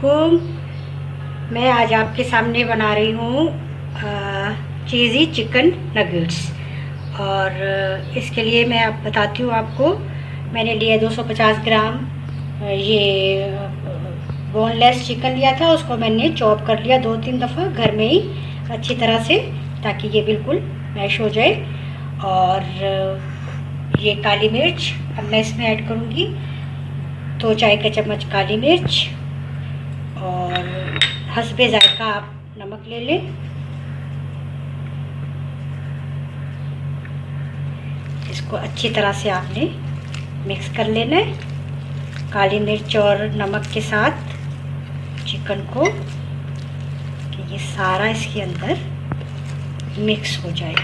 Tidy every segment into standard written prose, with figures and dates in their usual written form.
वालेकुम। मैं आज आपके सामने बना रही हूँ चीज़ी चिकन नगेट्स। और इसके लिए मैं आप बताती हूँ आपको। मैंने लिया 250 ग्राम ये बोनलेस चिकन लिया था। उसको मैंने चॉप कर लिया 2-3 दफ़ा घर में ही अच्छी तरह से, ताकि ये बिल्कुल मैश हो जाए। और ये काली मिर्च अब मैं इसमें ऐड करूँगी 2 चाय का चम्मच काली मिर्च, और हस्बे जायका आप नमक ले लें। इसको अच्छी तरह से आपने मिक्स कर लेना है काली मिर्च और नमक के साथ चिकन को, कि ये सारा इसके अंदर मिक्स हो जाए।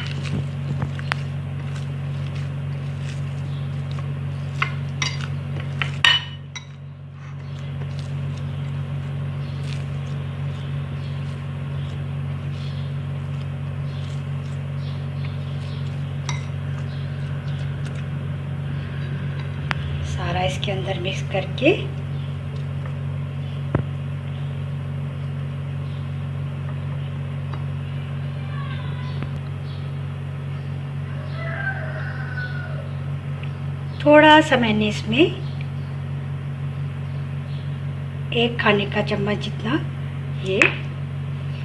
सारा इसके अंदर मिक्स करके थोड़ा सा मैंने इसमें 1 खाने का चम्मच जितना ये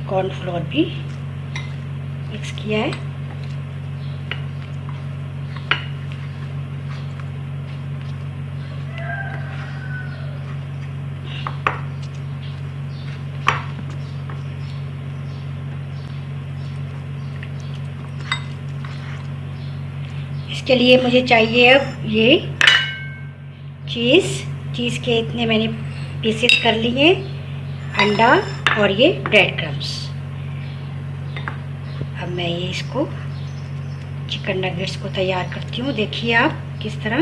कॉर्नफ्लोर भी मिक्स किया है। इसके लिए मुझे चाहिए अब ये चीज़ के इतने मैंने पीसेस कर लिए, अंडा और ये ब्रेड क्रम्स। अब मैं ये इसको चिकन नगेट्स को तैयार करती हूँ। देखिए आप किस तरह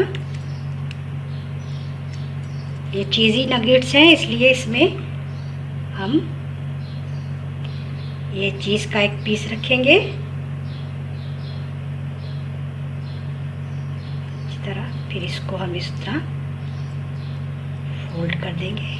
ये चीज़ी नगेट्स हैं, इसलिए इसमें हम ये चीज़ का एक पीस रखेंगे इस तरह। फिर इसको हम इस तरह फोल्ड कर देंगे।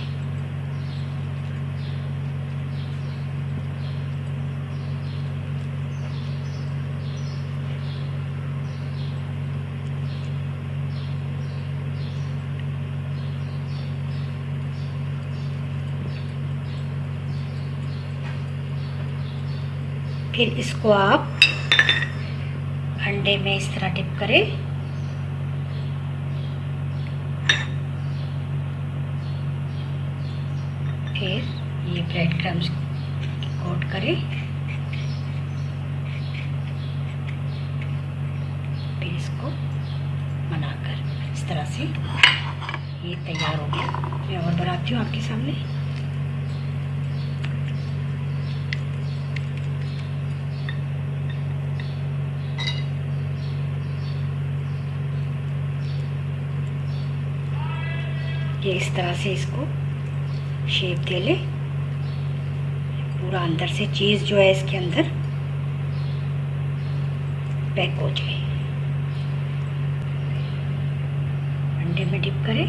फिर इसको आप अंडे में इस तरह डिप करें। फिर ये ब्रेड क्रम्स कोट करें। फिर इसको बनाकर इस तरह से ये तैयार हो गया। मैं और बनाती हूँ आपके सामने। ये इस तरह से इसको शेप दे ले, पूरा अंदर से चीज़ जो है इसके अंदर पैक हो जाए। अंडे में डिप करें,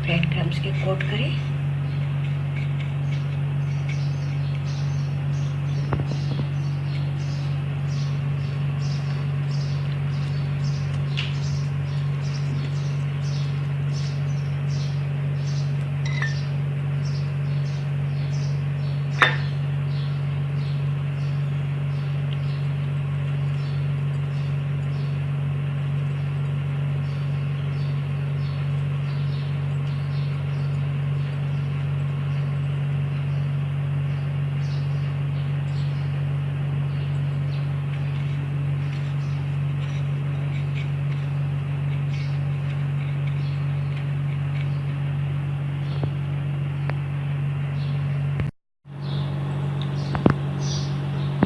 ब्रेड क्रम्स के कोट करें।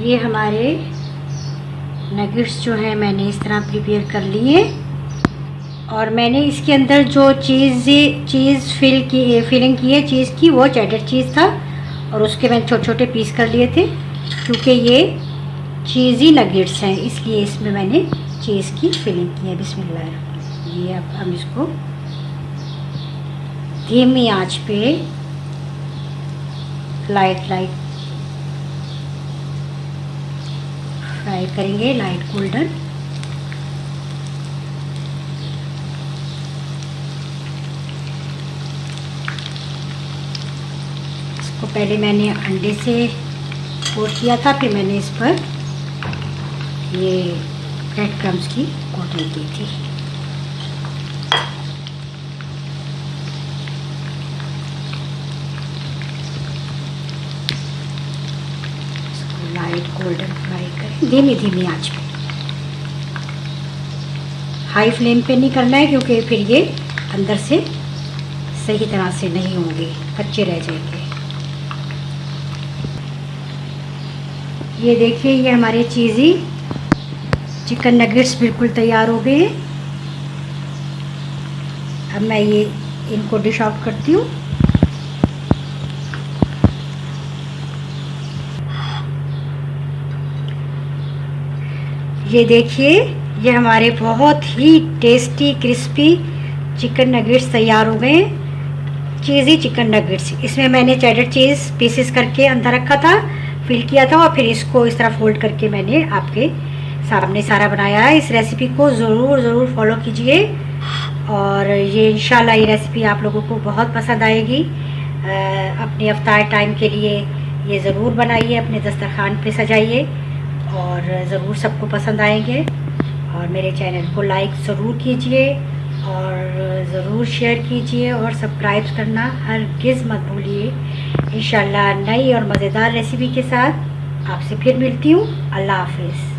ये हमारे नगेट्स जो हैं मैंने इस तरह प्रिपेयर कर लिए। और मैंने इसके अंदर जो चीज़ फिलिंग की है चीज़ की, वो चेडर चीज़ था, और उसके मैंने छोटे छोटे पीस कर लिए थे। क्योंकि ये चीज़ी नगेट्स हैं इसलिए इसमें मैंने चीज़ की फिलिंग की है। बिस्मिल्लाह। ये अब हम इसको धीमी आंच पे लाइट फ्राई करेंगे, लाइट गोल्डन। इसको पहले मैंने अंडे से कोट किया था, फिर मैंने इस पर ये ब्रेड क्रम्स की कोटिंग की थी। इसको लाइट गोल्डन फ्राई करें धीमी आंच पे। हाई फ्लेम पे नहीं करना है क्योंकि फिर ये अंदर से सही तरह से नहीं होंगे, कच्चे रह जाएंगे। ये देखिए, ये हमारे चीज़ी चिकन नगेट्स बिल्कुल तैयार हो गए। अब मैं ये इनको डिश आउट करती हूँ। ये देखिए, ये हमारे बहुत ही टेस्टी क्रिस्पी चिकन नगेट्स तैयार हो गए। चीज़ी चिकन नगेट्स, इसमें मैंने चेडर चीज़ पीसेस करके अंदर रखा था, फिल किया था, और फिर इसको इस तरह फोल्ड करके मैंने आपके सामने सारा बनाया है। इस रेसिपी को ज़रूर फॉलो कीजिए, और ये इंशाल्लाह ये रेसिपी आप लोगों को बहुत पसंद आएगी। अपने इफ्तार टाइम के लिए ये ज़रूर बनाइए, अपने दस्तरखान पे सजाइए, और ज़रूर सबको पसंद आएंगे। और मेरे चैनल को लाइक ज़रूर कीजिए, और ज़रूर शेयर कीजिए, और सब्सक्राइब करना हरगिज़ मत भूलिए। इंशाल्लाह नई और मज़ेदार रेसिपी के साथ आपसे फिर मिलती हूँ। अल्लाह हाफिज़।